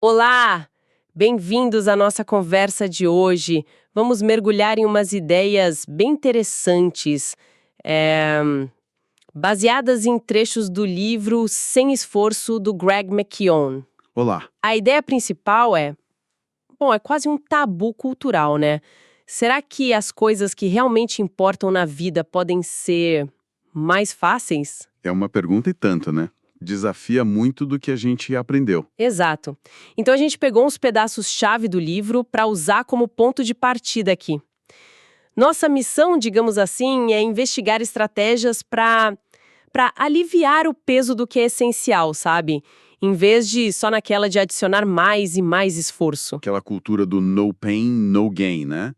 Olá! Bem-vindos à nossa conversa de hoje. Vamos mergulhar em umas ideias bem interessantes, é, baseadas em trechos do livro Sem Esforço, do Greg McKeown. Olá. A ideia principal é quase um tabu cultural, né? Será que as coisas que realmente importam na vida podem ser mais fáceis? É uma pergunta e tanto, né? Desafia muito do que a gente aprendeu. Exato. Então a gente pegou uns pedaços-chave do livro para usar como ponto de partida aqui. Nossa missão, digamos assim, é investigar estratégias para aliviar o peso do que é essencial, sabe? Em vez de só naquela de adicionar mais e mais esforço. Aquela cultura do no pain, no gain, né?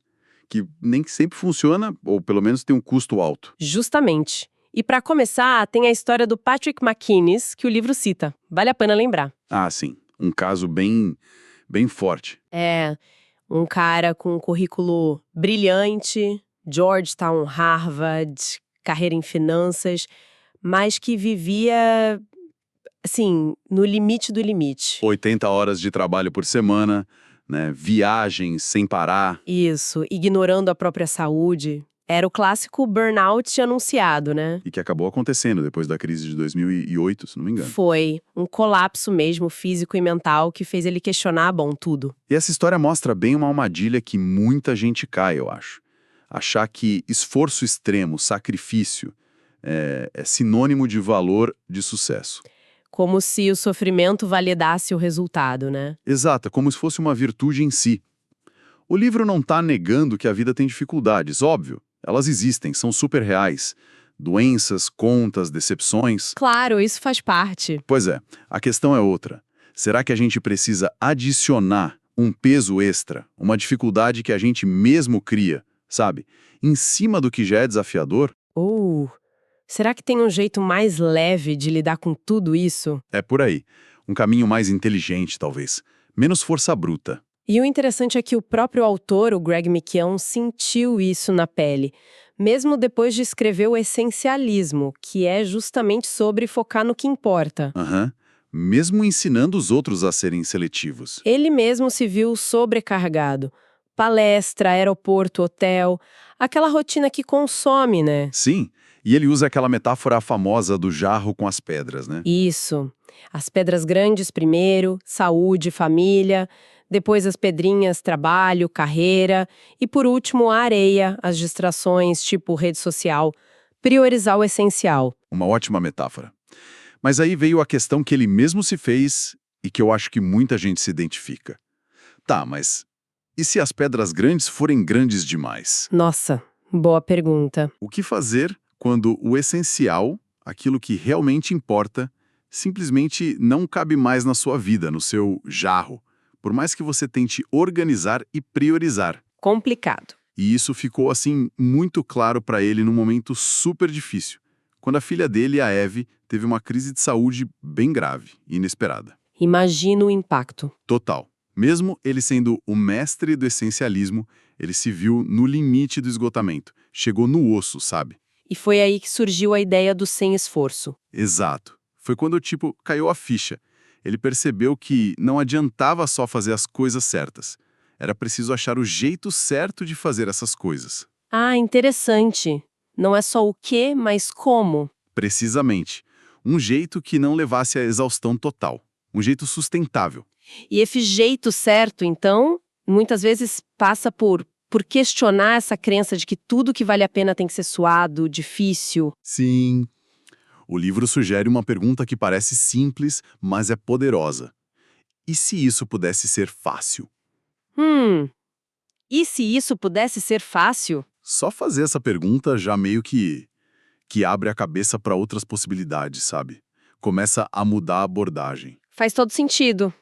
Que nem sempre funciona, ou pelo menos tem um custo alto. Justamente. E para começar, tem a história do Patrick McInnes, que o livro cita. Vale a pena lembrar. Ah, sim. Um caso bem forte. É um cara com um currículo brilhante, Georgetown, Harvard, carreira em finanças, mas que vivia, assim, no limite do limite. 80 horas de trabalho por semana, né? Viagens sem parar. Isso, ignorando a própria saúde. Era o clássico burnout anunciado, né? E que acabou acontecendo depois da crise de 2008, se não me engano. Foi um colapso mesmo físico e mental que fez ele questionar, bom, tudo. E essa história mostra bem uma armadilha que muita gente cai, eu acho. Achar que esforço extremo, sacrifício, é sinônimo de valor de sucesso. Como se o sofrimento validasse o resultado, né? Exato, como se fosse uma virtude em si. O livro não está negando que a vida tem dificuldades, óbvio. Elas existem, são super reais. Doenças, contas, decepções. Claro, isso faz parte. Pois é, a questão é outra. Será que a gente precisa adicionar um peso extra, uma dificuldade que a gente mesmo cria, sabe? Em cima do que já é desafiador? Será que tem um jeito mais leve de lidar com tudo isso? É por aí. Um caminho mais inteligente, talvez. Menos força bruta. E o interessante é que o próprio autor, o Greg McKeown, sentiu isso na pele, mesmo depois de escrever o Essencialismo, que é justamente sobre focar no que importa. Aham. Mesmo ensinando os outros a serem seletivos. Ele mesmo se viu sobrecarregado. Palestra, aeroporto, hotel, aquela rotina que consome, né? Sim, e ele usa aquela metáfora famosa do jarro com as pedras, né? Isso. As pedras grandes primeiro, saúde, família, depois as pedrinhas, trabalho, carreira e por último a areia, as distrações, tipo rede social. Priorizar o essencial. Uma ótima metáfora. Mas aí veio a questão que ele mesmo se fez e que eu acho que muita gente se identifica. Tá, mas e se as pedras grandes forem grandes demais? Nossa, boa pergunta. O que fazer quando o essencial, aquilo que realmente importa, simplesmente não cabe mais na sua vida, no seu jarro, por mais que você tente organizar e priorizar? Complicado. E isso ficou assim muito claro para ele num momento super difícil, quando a filha dele, a Eve, teve uma crise de saúde bem grave e inesperada. Imagina o impacto. Total. Mesmo ele sendo o mestre do essencialismo, ele se viu no limite do esgotamento. Chegou no osso, sabe? E foi aí que surgiu a ideia do sem esforço. Exato. Foi quando, tipo, caiu a ficha. Ele percebeu que não adiantava só fazer as coisas certas. Era preciso achar o jeito certo de fazer essas coisas. Ah, interessante. Não é só o que, mas como. Precisamente. Um jeito que não levasse à exaustão total. Um jeito sustentável. E esse jeito certo, então, muitas vezes passa por questionar essa crença de que tudo que vale a pena tem que ser suado, difícil. Sim. O livro sugere uma pergunta que parece simples, mas é poderosa. E se isso pudesse ser fácil? E se isso pudesse ser fácil? Só fazer essa pergunta já meio que abre a cabeça para outras possibilidades, sabe? Começa a mudar a abordagem. Faz todo sentido.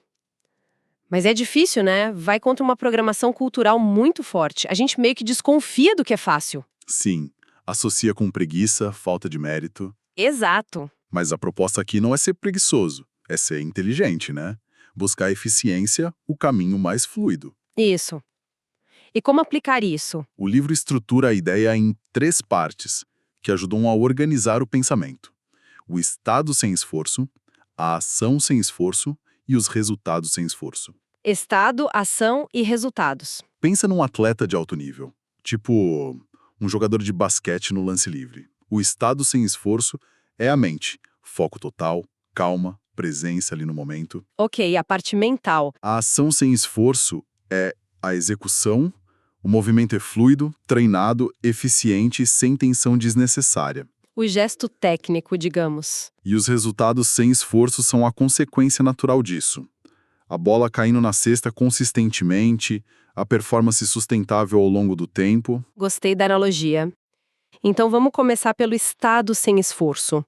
Mas é difícil, né? Vai contra uma programação cultural muito forte. A gente meio que desconfia do que é fácil. Sim, associa com preguiça, falta de mérito. Exato. Mas a proposta aqui não é ser preguiçoso, é ser inteligente, né? Buscar eficiência, o caminho mais fluido. Isso. E como aplicar isso? O livro estrutura a ideia em 3 partes, que ajudam a organizar o pensamento: o estado sem esforço, a ação sem esforço e os resultados sem esforço. Estado, ação e resultados. Pensa num atleta de alto nível, tipo um jogador de basquete no lance livre. O estado sem esforço é a mente, foco total, calma, presença ali no momento. Ok, a parte mental. A ação sem esforço é a execução, o movimento é fluido, treinado, eficiente, sem tensão desnecessária. O gesto técnico, digamos. E os resultados sem esforço são a consequência natural disso. A bola caindo na cesta consistentemente, a performance sustentável ao longo do tempo. Gostei da analogia. Então vamos começar pelo estado sem esforço.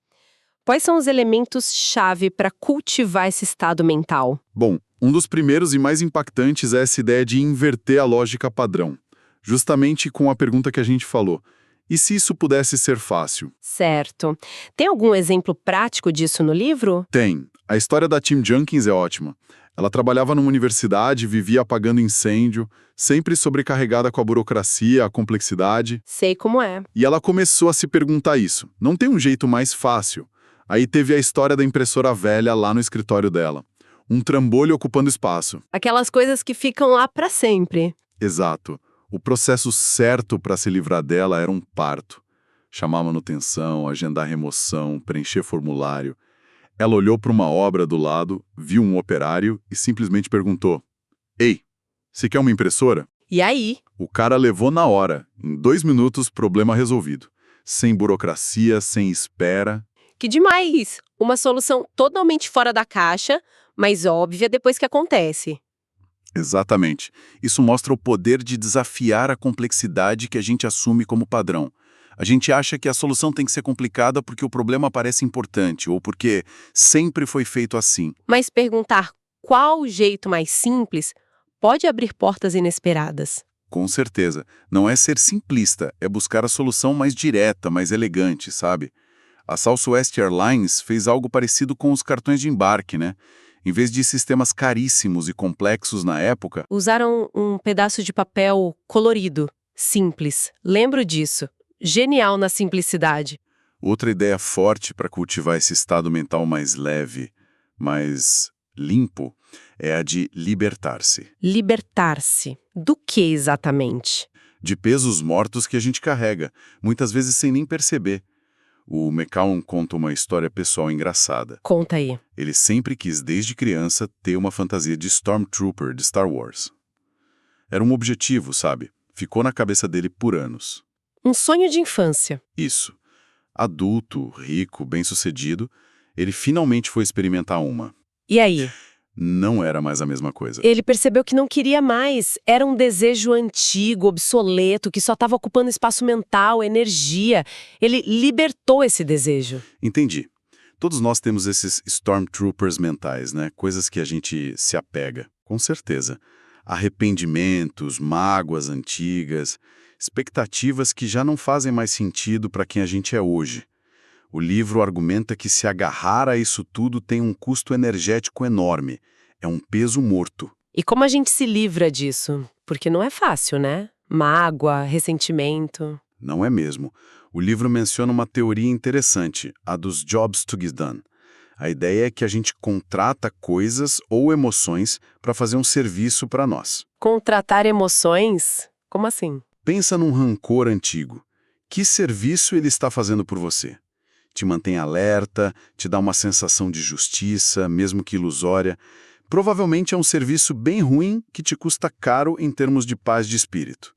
Quais são os elementos-chave para cultivar esse estado mental? Bom, um dos primeiros e mais impactantes é essa ideia de inverter a lógica padrão. Justamente com a pergunta que a gente falou. E se isso pudesse ser fácil? Certo. Tem algum exemplo prático disso no livro? Tem. A história da Tim Jenkins é ótima. Ela trabalhava numa universidade, vivia apagando incêndio, sempre sobrecarregada com a burocracia, a complexidade. Sei como é. E ela começou a se perguntar isso. Não tem um jeito mais fácil? Aí teve a história da impressora velha lá no escritório dela. Um trambolho ocupando espaço. Aquelas coisas que ficam lá para sempre. Exato. O processo certo para se livrar dela era um parto. Chamar manutenção, agendar remoção, preencher formulário. Ela olhou para uma obra do lado, viu um operário e simplesmente perguntou: "Ei, você quer uma impressora?" E aí? O cara levou na hora. Em 2 minutos, problema resolvido. Sem burocracia, sem espera. Que demais! Uma solução totalmente fora da caixa, mas óbvia depois que acontece. Exatamente. Isso mostra o poder de desafiar a complexidade que a gente assume como padrão. A gente acha que a solução tem que ser complicada porque o problema parece importante ou porque sempre foi feito assim. Mas perguntar qual o jeito mais simples pode abrir portas inesperadas. Com certeza. Não é ser simplista, é buscar a solução mais direta, mais elegante, sabe? A Southwest Airlines fez algo parecido com os cartões de embarque, né? Em vez de sistemas caríssimos e complexos na época, Usaram um pedaço de papel colorido, simples. Lembro disso. Genial na simplicidade. outra ideia forte para cultivar esse estado mental mais leve, mais limpo, é a de libertar-se. Libertar-se. Do que exatamente? De pesos mortos que a gente carrega, muitas vezes sem nem perceber. O McCallum conta uma história pessoal engraçada. Conta aí. Ele sempre quis, desde criança, ter uma fantasia de Stormtrooper de Star Wars. Era um objetivo, sabe? Ficou na cabeça dele por anos. Um sonho de infância. Isso. Adulto, rico, bem-sucedido, ele finalmente foi experimentar uma. E aí? Não era mais a mesma coisa. Ele percebeu que não queria mais. Era um desejo antigo, obsoleto, que só estava ocupando espaço mental, energia. Ele libertou esse desejo. Entendi. Todos nós temos esses Stormtroopers mentais, né? Coisas que a gente se apega, com certeza. Arrependimentos, mágoas antigas, expectativas que já não fazem mais sentido para quem a gente é hoje. O livro argumenta que se agarrar a isso tudo tem um custo energético enorme. É um peso morto. E como a gente se livra disso? Porque não é fácil, né? Mágoa, ressentimento. Não é mesmo. O livro menciona uma teoria interessante, a dos jobs to get done. A ideia é que a gente contrata coisas ou emoções para fazer um serviço para nós. Contratar emoções? Como assim? Pensa num rancor antigo. Que serviço ele está fazendo por você? Te mantém alerta, te dá uma sensação de justiça, mesmo que ilusória. Provavelmente é um serviço bem ruim que te custa caro em termos de paz de espírito.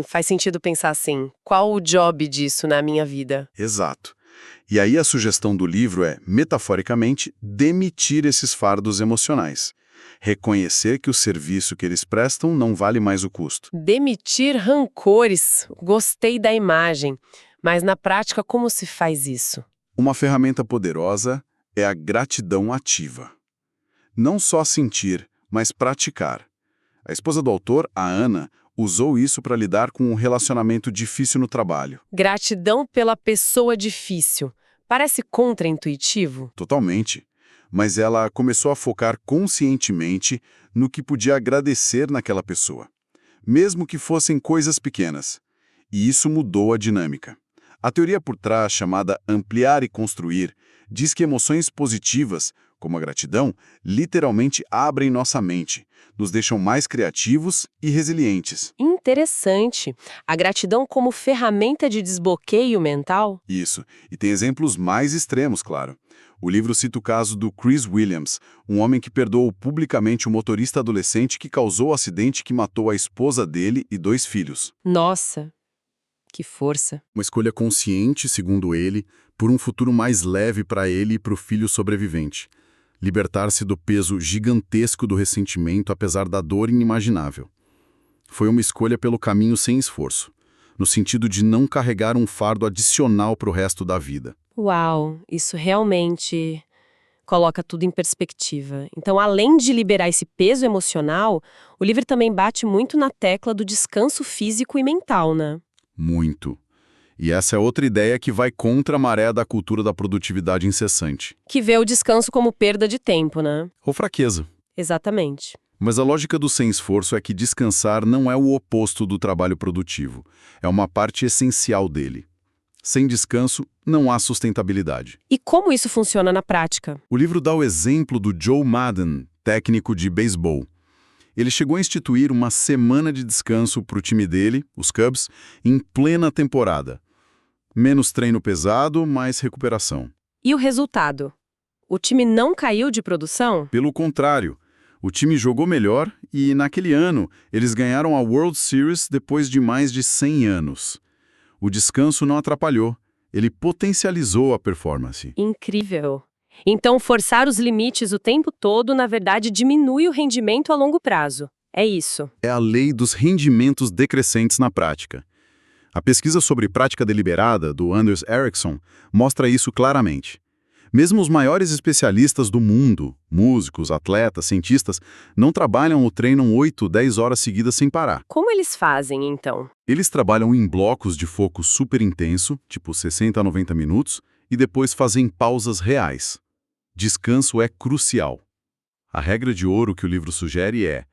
Faz sentido pensar assim. Qual o job disso na minha vida? Exato. E aí a sugestão do livro é, metaforicamente, demitir esses fardos emocionais. Reconhecer que o serviço que eles prestam não vale mais o custo. Demitir rancores. Gostei da imagem. Mas na prática, como se faz isso? Uma ferramenta poderosa é a gratidão ativa. Não só sentir, mas praticar. A esposa do autor, a Ana, usou isso para lidar com um relacionamento difícil no trabalho. Gratidão pela pessoa difícil. Parece contraintuitivo. Totalmente. Mas ela começou a focar conscientemente no que podia agradecer naquela pessoa, mesmo que fossem coisas pequenas. E isso mudou a dinâmica. A teoria por trás, chamada ampliar e construir, diz que emoções positivas, como a gratidão, literalmente abrem nossa mente, nos deixam mais criativos e resilientes. Interessante. A gratidão como ferramenta de desbloqueio mental? Isso. E tem exemplos mais extremos, claro. O livro cita o caso do Chris Williams, um homem que perdoou publicamente o motorista adolescente que causou o acidente que matou a esposa dele e 2 filhos. Nossa, que força. Uma escolha consciente, segundo ele, por um futuro mais leve para ele e para o filho sobrevivente. Libertar-se do peso gigantesco do ressentimento, apesar da dor inimaginável. Foi uma escolha pelo caminho sem esforço, no sentido de não carregar um fardo adicional para o resto da vida. Uau, isso realmente coloca tudo em perspectiva. Então, além de liberar esse peso emocional, o livro também bate muito na tecla do descanso físico e mental, né? Muito. E essa é outra ideia que vai contra a maré da cultura da produtividade incessante. Que vê o descanso como perda de tempo, né? Ou fraqueza. Exatamente. Mas a lógica do sem esforço é que descansar não é o oposto do trabalho produtivo. É uma parte essencial dele. Sem descanso, não há sustentabilidade. E como isso funciona na prática? O livro dá o exemplo do Joe Maddon, técnico de beisebol. Ele chegou a instituir uma semana de descanso para o time dele, os Cubs, em plena temporada. Menos treino pesado, mais recuperação. E o resultado? O time não caiu de produção? Pelo contrário, o time jogou melhor e, naquele ano, eles ganharam a World Series depois de mais de 100 anos. O descanso não atrapalhou, ele potencializou a performance. Incrível. Então, forçar os limites o tempo todo, na verdade, diminui o rendimento a longo prazo. É isso. É a lei dos rendimentos decrescentes na prática. A pesquisa sobre prática deliberada, do Anders Ericsson, mostra isso claramente. Mesmo os maiores especialistas do mundo, músicos, atletas, cientistas, não trabalham ou treinam 8, 10 horas seguidas sem parar. Como eles fazem, então? Eles trabalham em blocos de foco super intenso, tipo 60 a 90 minutos, e depois fazem pausas reais. Descanso é crucial. A regra de ouro que o livro sugere é: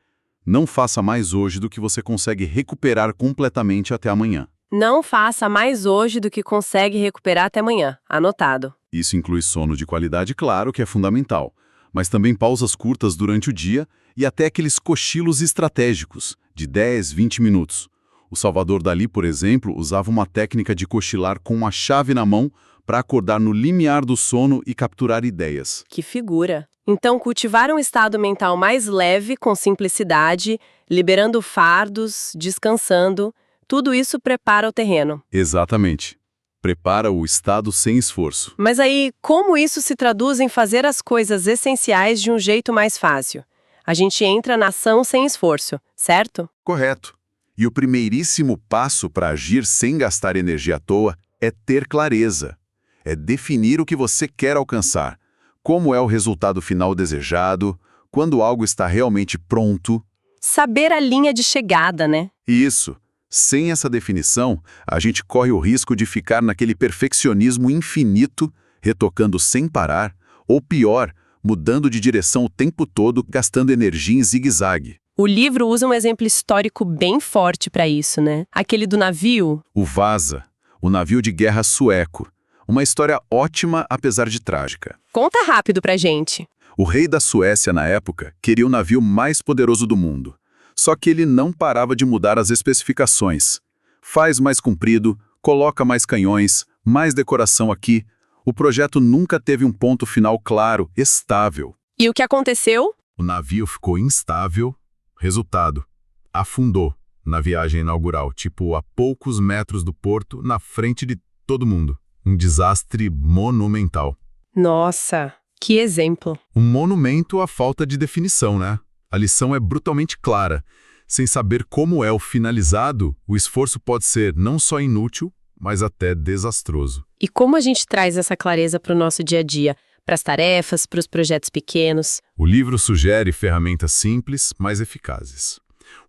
não faça mais hoje do que você consegue recuperar completamente até amanhã. Não faça mais hoje do que consegue recuperar até amanhã. Anotado. Isso inclui sono de qualidade, claro, que é fundamental, mas também pausas curtas durante o dia e até aqueles cochilos estratégicos, de 10, 20 minutos. O Salvador Dalí, por exemplo, usava uma técnica de cochilar com uma chave na mão para acordar no limiar do sono e capturar ideias. Que figura! Então, cultivar um estado mental mais leve, com simplicidade, liberando fardos, descansando, tudo isso prepara o terreno. Exatamente. Prepara o estado sem esforço. Mas aí, como isso se traduz em fazer as coisas essenciais de um jeito mais fácil? A gente entra na ação sem esforço, certo? Correto. E o primeiríssimo passo para agir sem gastar energia à toa é ter clareza. É definir o que você quer alcançar, como é o resultado final desejado, quando algo está realmente pronto. Saber a linha de chegada, né? Isso. Sem essa definição, a gente corre o risco de ficar naquele perfeccionismo infinito, retocando sem parar, ou pior, mudando de direção o tempo todo, gastando energia em zigue-zague. O livro usa um exemplo histórico bem forte para isso, né? Aquele do navio. O Vasa, o navio de guerra sueco. Uma história ótima, apesar de trágica. Conta rápido pra gente. O rei da Suécia, na época, queria o navio mais poderoso do mundo. Só que ele não parava de mudar as especificações. Faz mais comprido, coloca mais canhões, mais decoração aqui. O projeto nunca teve um ponto final claro, estável. E o que aconteceu? O navio ficou instável. Resultado: afundou na viagem inaugural, tipo a poucos metros do porto, na frente de todo mundo. Um desastre monumental. Nossa, que exemplo. Um monumento à falta de definição, né? A lição é brutalmente clara. Sem saber como é o finalizado, o esforço pode ser não só inútil, mas até desastroso. E como a gente traz essa clareza para o nosso dia a dia? Para as tarefas, para os projetos pequenos? O livro sugere ferramentas simples, mas eficazes.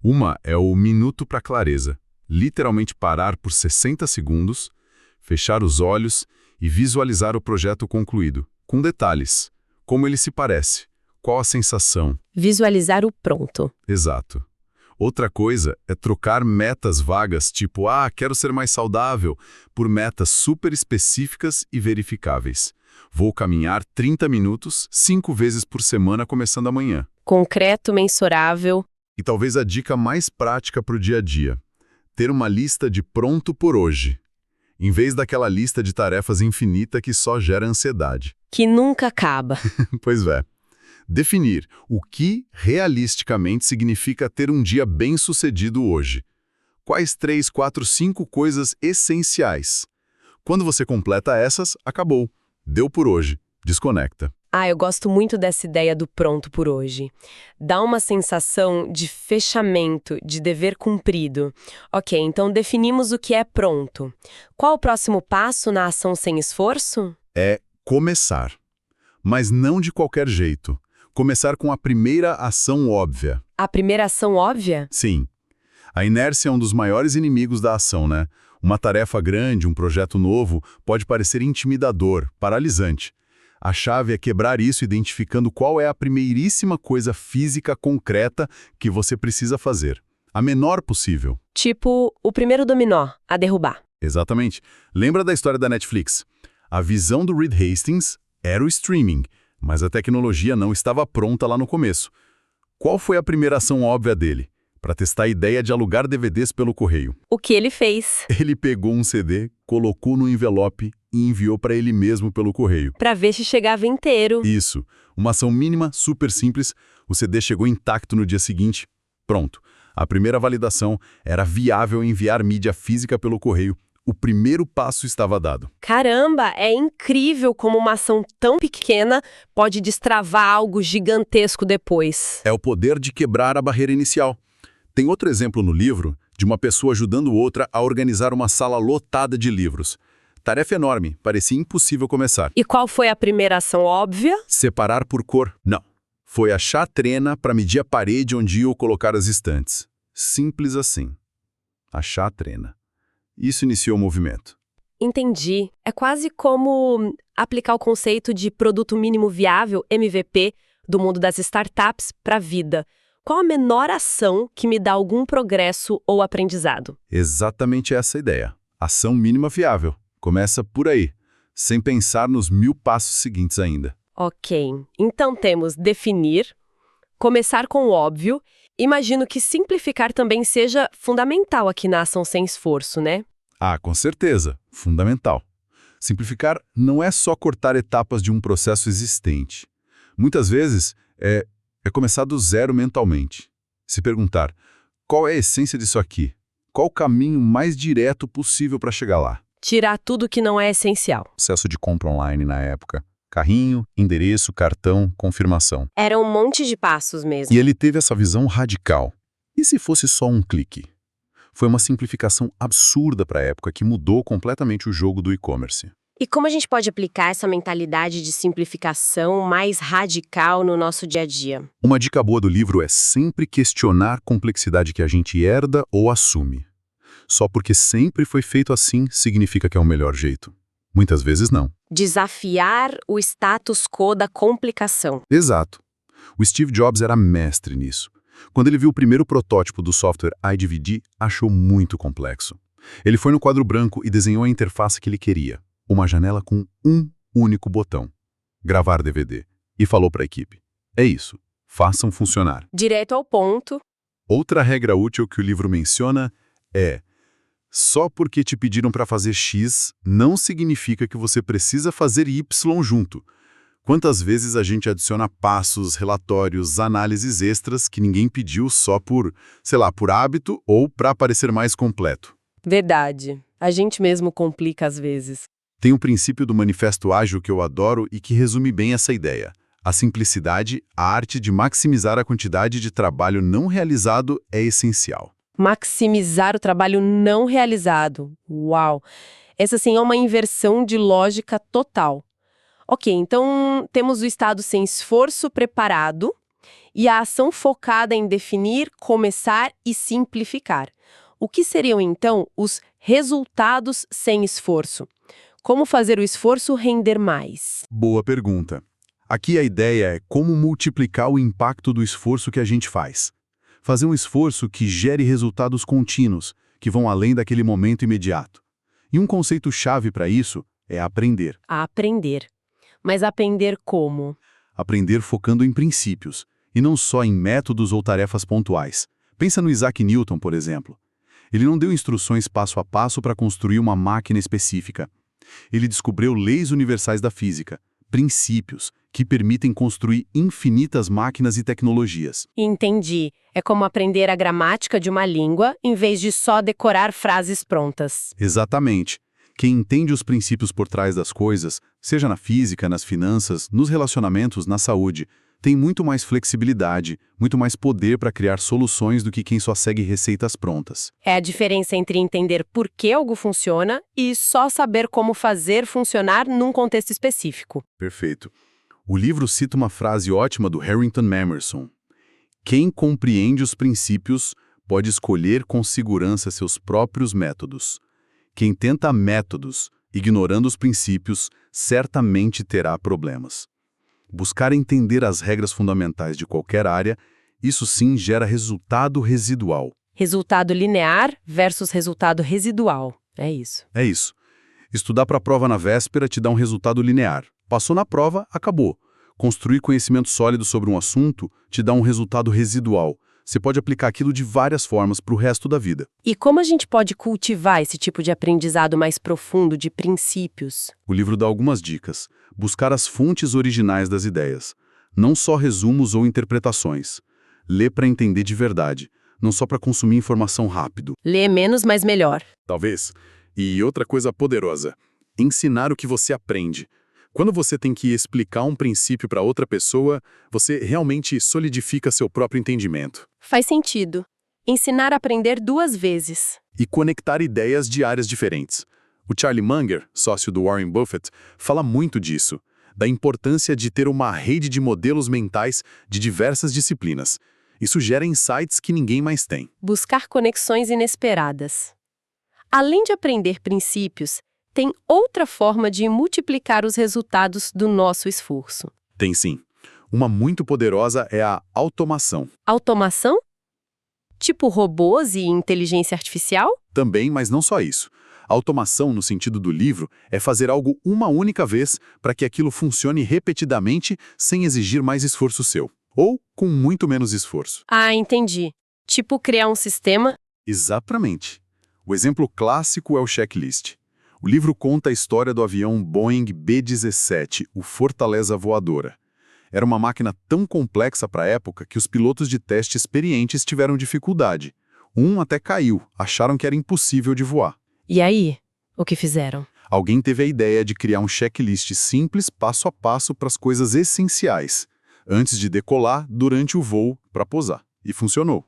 Uma é o minuto para clareza. Literalmente parar por 60 segundos, fechar os olhos e visualizar o projeto concluído, com detalhes. Como ele se parece. Qual a sensação? Visualizar o pronto. Exato. Outra coisa é trocar metas vagas, tipo, quero ser mais saudável, por metas super específicas e verificáveis. Vou caminhar 30 minutos, 5 vezes por semana, começando amanhã. Concreto, mensurável. E talvez a dica mais prática para o dia a dia: ter uma lista de pronto por hoje, em vez daquela lista de tarefas infinita que só gera ansiedade. Que nunca acaba. Pois é. Definir o que realisticamente significa ter um dia bem-sucedido hoje. Quais 3, 4, 5 coisas essenciais? Quando você completa essas, acabou. Deu por hoje. Desconecta. Eu gosto muito dessa ideia do pronto por hoje. Dá uma sensação de fechamento, de dever cumprido. Ok, então definimos o que é pronto. Qual o próximo passo na ação sem esforço? É começar. Mas não de qualquer jeito. Começar com a primeira ação óbvia. A primeira ação óbvia? Sim. A inércia é um dos maiores inimigos da ação, né? Uma tarefa grande, um projeto novo, pode parecer intimidador, paralisante. A chave é quebrar isso identificando qual é a primeiríssima coisa física concreta que você precisa fazer. A menor possível. Tipo, o primeiro dominó, a derrubar. Exatamente. Lembra da história da Netflix? A visão do Reed Hastings era o streaming, mas a tecnologia não estava pronta lá no começo. Qual foi a primeira ação óbvia dele? Para testar a ideia de alugar DVDs pelo correio. O que ele fez? Ele pegou um CD, colocou no envelope e enviou para ele mesmo pelo correio. Para ver se chegava inteiro. Isso. Uma ação mínima, super simples. O CD chegou intacto no dia seguinte. Pronto. A primeira validação era viável enviar mídia física pelo correio. O primeiro passo estava dado. Caramba, é incrível como uma ação tão pequena pode destravar algo gigantesco depois. É o poder de quebrar a barreira inicial. Tem outro exemplo no livro de uma pessoa ajudando outra a organizar uma sala lotada de livros. Tarefa enorme, parecia impossível começar. E qual foi a primeira ação óbvia? Separar por cor? Não. Foi achar a trena para medir a parede onde ia colocar as estantes. Simples assim. Achar a trena. Isso iniciou o movimento. Entendi. É quase como aplicar o conceito de produto mínimo viável, MVP, do mundo das startups para a vida. Qual a menor ação que me dá algum progresso ou aprendizado? Exatamente essa a ideia. Ação mínima viável. Começa por aí, sem pensar nos 1000 passos seguintes ainda. Ok. Então temos definir, começar com o óbvio. Imagino que simplificar também seja fundamental aqui na ação sem esforço, né? Com certeza. Fundamental. Simplificar não é só cortar etapas de um processo existente. Muitas vezes é começar do zero mentalmente. Se perguntar, qual é a essência disso aqui? Qual o caminho mais direto possível para chegar lá? Tirar tudo que não é essencial. Processo de compra online na época. Carrinho, endereço, cartão, confirmação. Era um monte de passos mesmo. E ele teve essa visão radical. E se fosse só um clique? Foi uma simplificação absurda para a época que mudou completamente o jogo do e-commerce. E como a gente pode aplicar essa mentalidade de simplificação mais radical no nosso dia a dia? Uma dica boa do livro é sempre questionar a complexidade que a gente herda ou assume. Só porque sempre foi feito assim significa que é o melhor jeito. Muitas vezes não. Desafiar o status quo da complicação. Exato. O Steve Jobs era mestre nisso. Quando ele viu o primeiro protótipo do software iDVD, achou muito complexo. Ele foi no quadro branco e desenhou a interface que ele queria. Uma janela com um único botão. Gravar DVD. E falou para a equipe. É isso. Façam funcionar. Direto ao ponto. Outra regra útil que o livro menciona é: só porque te pediram para fazer X, não significa que você precisa fazer Y junto. Quantas vezes a gente adiciona passos, relatórios, análises extras que ninguém pediu só por, por hábito ou para parecer mais completo? Verdade. A gente mesmo complica às vezes. Tem um princípio do Manifesto Ágil que eu adoro e que resume bem essa ideia. A simplicidade, a arte de maximizar a quantidade de trabalho não realizado é essencial. Maximizar o trabalho não realizado. Uau! Essa sim é uma inversão de lógica total. Ok, então temos o estado sem esforço preparado e a ação focada em definir, começar e simplificar. O que seriam então os resultados sem esforço? Como fazer o esforço render mais? Boa pergunta. Aqui a ideia é como multiplicar o impacto do esforço que a gente faz. Fazer um esforço que gere resultados contínuos, que vão além daquele momento imediato. E um conceito-chave para isso é aprender. A aprender. Mas aprender como? Aprender focando em princípios, e não só em métodos ou tarefas pontuais. Pensa no Isaac Newton, por exemplo. Ele não deu instruções passo a passo para construir uma máquina específica. Ele descobriu leis universais da física, princípios, que permitem construir infinitas máquinas e tecnologias. Entendi. É como aprender a gramática de uma língua, em vez de só decorar frases prontas. Exatamente. Quem entende os princípios por trás das coisas, seja na física, nas finanças, nos relacionamentos, na saúde, tem muito mais flexibilidade, muito mais poder para criar soluções do que quem só segue receitas prontas. É a diferença entre entender por que algo funciona e só saber como fazer funcionar num contexto específico. Perfeito. O livro cita uma frase ótima do Harrington Emerson. Quem compreende os princípios pode escolher com segurança seus próprios métodos. Quem tenta métodos, ignorando os princípios, certamente terá problemas. Buscar entender as regras fundamentais de qualquer área, isso sim gera resultado residual. Resultado linear versus resultado residual. É isso. É isso. Estudar para a prova na véspera te dá um resultado linear. Passou na prova, acabou. Construir conhecimento sólido sobre um assunto te dá um resultado residual. Você pode aplicar aquilo de várias formas para o resto da vida. E como a gente pode cultivar esse tipo de aprendizado mais profundo de princípios? O livro dá algumas dicas. Buscar as fontes originais das ideias. Não só resumos ou interpretações. Ler para entender de verdade, não só para consumir informação rápido. Ler menos, mas melhor. Talvez. E outra coisa poderosa. Ensinar o que você aprende. Quando você tem que explicar um princípio para outra pessoa, você realmente solidifica seu próprio entendimento. Faz sentido. Ensinar a aprender 2 vezes. E conectar ideias de áreas diferentes. O Charlie Munger, sócio do Warren Buffett, fala muito disso, da importância de ter uma rede de modelos mentais de diversas disciplinas. Isso gera insights que ninguém mais tem. Buscar conexões inesperadas. Além de aprender princípios, tem outra forma de multiplicar os resultados do nosso esforço. Tem sim. Uma muito poderosa é a automação. Automação? Tipo robôs e inteligência artificial? Também, mas não só isso. A automação, no sentido do livro, é fazer algo uma única vez para que aquilo funcione repetidamente sem exigir mais esforço seu. Ou com muito menos esforço. Ah, entendi. Tipo criar um sistema? Exatamente. O exemplo clássico é o checklist. O livro conta a história do avião Boeing B-17, o Fortaleza Voadora. Era uma máquina tão complexa para a época que os pilotos de teste experientes tiveram dificuldade. Um até caiu, acharam que era impossível de voar. E aí, o que fizeram? Alguém teve a ideia de criar um checklist simples, passo a passo, para as coisas essenciais, antes de decolar, durante o voo, para pousar. E funcionou.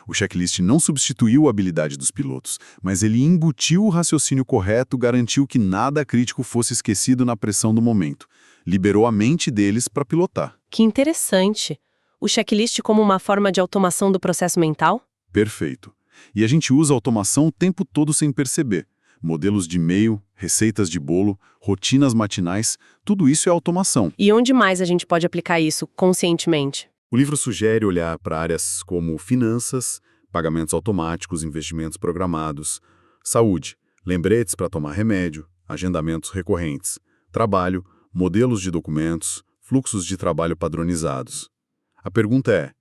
O checklist não substituiu a habilidade dos pilotos, mas ele embutiu o raciocínio correto, garantiu que nada crítico fosse esquecido na pressão do momento. Liberou a mente deles para pilotar. Que interessante. O checklist como uma forma de automação do processo mental? Perfeito. E a gente usa a automação o tempo todo sem perceber. Modelos de e-mail, receitas de bolo, rotinas matinais, tudo isso é automação. E onde mais a gente pode aplicar isso conscientemente? O livro sugere olhar para áreas como finanças, pagamentos automáticos, investimentos programados, saúde, lembretes para tomar remédio, agendamentos recorrentes, trabalho, modelos de documentos, fluxos de trabalho padronizados. A pergunta é: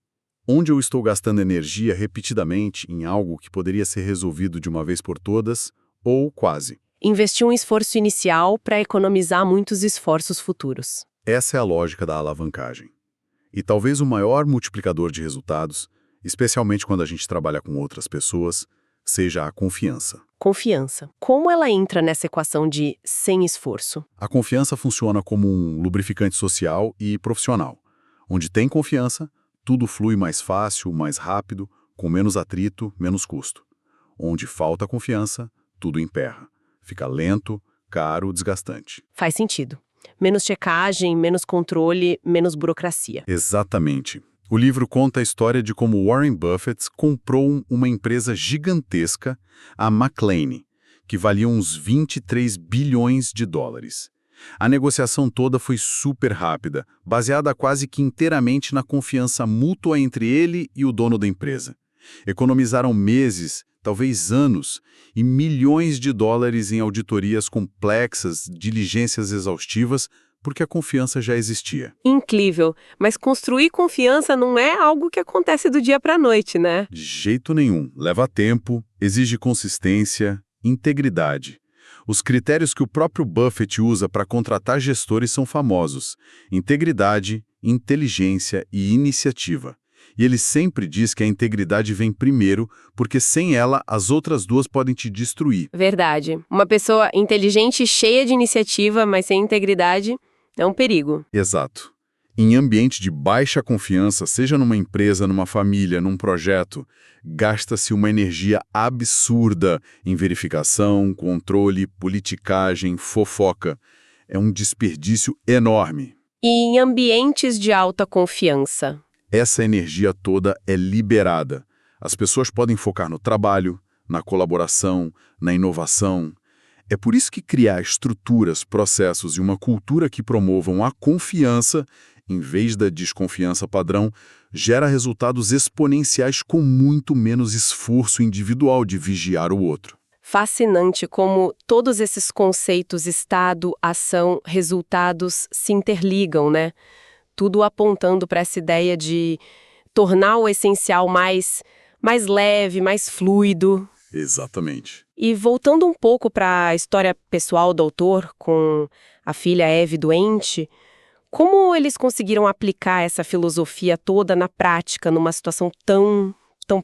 onde eu estou gastando energia repetidamente em algo que poderia ser resolvido de uma vez por todas, ou quase? Investir um esforço inicial para economizar muitos esforços futuros. Essa é a lógica da alavancagem. E talvez o maior multiplicador de resultados, especialmente quando a gente trabalha com outras pessoas, seja a confiança. Confiança. Como ela entra nessa equação de sem esforço? A confiança funciona como um lubrificante social e profissional. Onde tem confiança, tudo flui mais fácil, mais rápido, com menos atrito, menos custo. Onde falta confiança, tudo emperra. Fica lento, caro, desgastante. Faz sentido. Menos checagem, menos controle, menos burocracia. Exatamente. O livro conta a história de como Warren Buffett comprou uma empresa gigantesca, a McLane, que valia uns 23 bilhões de dólares. A negociação toda foi super rápida, baseada quase que inteiramente na confiança mútua entre ele e o dono da empresa. Economizaram meses, talvez anos, e milhões de dólares em auditorias complexas, diligências exaustivas, porque a confiança já existia. Incrível, mas construir confiança não é algo que acontece do dia para a noite, né? De jeito nenhum. Leva tempo, exige consistência, integridade. Os critérios que o próprio Buffett usa para contratar gestores são famosos: integridade, inteligência e iniciativa. E ele sempre diz que a integridade vem primeiro, porque sem ela as outras duas podem te destruir. Verdade. Uma pessoa inteligente e cheia de iniciativa, mas sem integridade, é um perigo. Exato. Em ambiente de baixa confiança, seja numa empresa, numa família, num projeto, gasta-se uma energia absurda em verificação, controle, politicagem, fofoca. É um desperdício enorme. E em ambientes de alta confiança? Essa energia toda é liberada. As pessoas podem focar no trabalho, na colaboração, na inovação. É por isso que criar estruturas, processos e uma cultura que promovam a confiança, em vez da desconfiança padrão, gera resultados exponenciais com muito menos esforço individual de vigiar o outro. Fascinante como todos esses conceitos estado, ação, resultados se interligam, né? Tudo apontando para essa ideia de tornar o essencial mais leve, mais fluido. Exatamente. E voltando um pouco para a história pessoal do autor, com a filha Eve doente, como eles conseguiram aplicar essa filosofia toda na prática, numa situação tão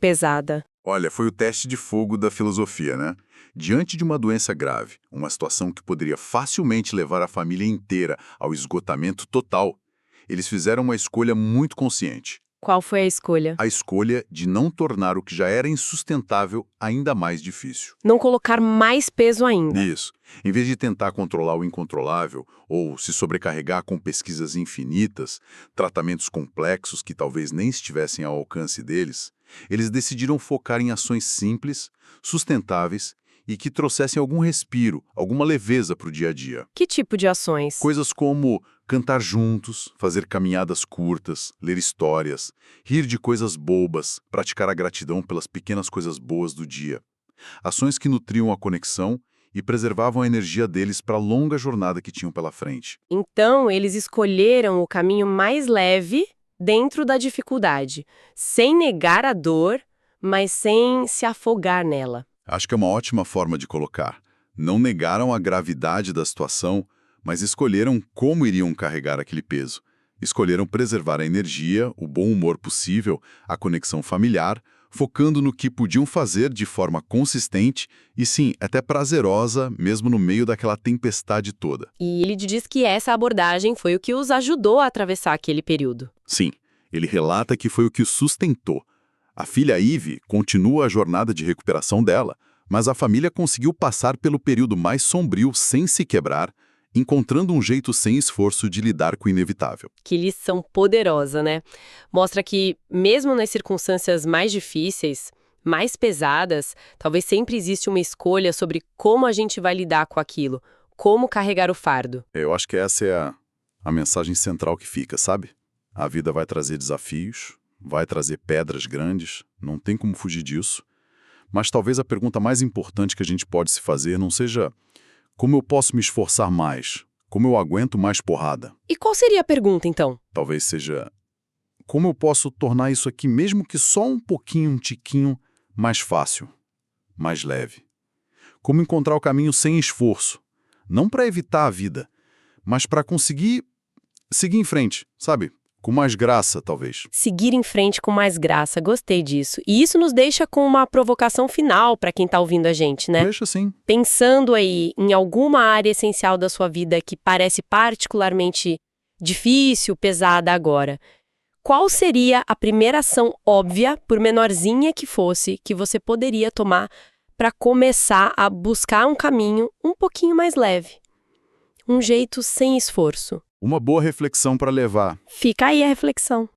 pesada? Olha, foi o teste de fogo da filosofia, né? Diante de uma doença grave, uma situação que poderia facilmente levar a família inteira ao esgotamento total, eles fizeram uma escolha muito consciente. Qual foi a escolha? A escolha de não tornar o que já era insustentável ainda mais difícil. Não colocar mais peso ainda. Isso. Em vez de tentar controlar o incontrolável ou se sobrecarregar com pesquisas infinitas, tratamentos complexos que talvez nem estivessem ao alcance deles, eles decidiram focar em ações simples, sustentáveis e que trouxessem algum respiro, alguma leveza para o dia a dia. Que tipo de ações? Coisas como cantar juntos, fazer caminhadas curtas, ler histórias, rir de coisas bobas, praticar a gratidão pelas pequenas coisas boas do dia. Ações que nutriam a conexão e preservavam a energia deles para a longa jornada que tinham pela frente. Então, eles escolheram o caminho mais leve dentro da dificuldade, sem negar a dor, mas sem se afogar nela. Acho que é uma ótima forma de colocar. Não negaram a gravidade da situação, mas escolheram como iriam carregar aquele peso. Escolheram preservar a energia, o bom humor possível, a conexão familiar, focando no que podiam fazer de forma consistente e, sim, até prazerosa, mesmo no meio daquela tempestade toda. E ele diz que essa abordagem foi o que os ajudou a atravessar aquele período. Sim, ele relata que foi o que os sustentou. A filha Eve continua a jornada de recuperação dela, mas a família conseguiu passar pelo período mais sombrio sem se quebrar, encontrando um jeito sem esforço de lidar com o inevitável. Que lição poderosa, né? Mostra que, mesmo nas circunstâncias mais difíceis, mais pesadas, talvez sempre existe uma escolha sobre como a gente vai lidar com aquilo, como carregar o fardo. Eu acho que essa é a mensagem central que fica, sabe? A vida vai trazer desafios, vai trazer pedras grandes, não tem como fugir disso. Mas talvez a pergunta mais importante que a gente pode se fazer não seja como eu posso me esforçar mais, como eu aguento mais porrada. E qual seria a pergunta, então? Talvez seja como eu posso tornar isso aqui, mesmo que só um pouquinho, um tiquinho, mais fácil, mais leve. Como encontrar o caminho sem esforço, não para evitar a vida, mas para conseguir seguir em frente, sabe? Com mais graça, talvez. Seguir em frente com mais graça, gostei disso. E isso nos deixa com uma provocação final para quem está ouvindo a gente, né? Deixa sim. Pensando aí em alguma área essencial da sua vida que parece particularmente difícil, pesada agora, qual seria a primeira ação óbvia, por menorzinha que fosse, que você poderia tomar para começar a buscar um caminho um pouquinho mais leve? Um jeito sem esforço. Uma boa reflexão para levar. Fica aí a reflexão.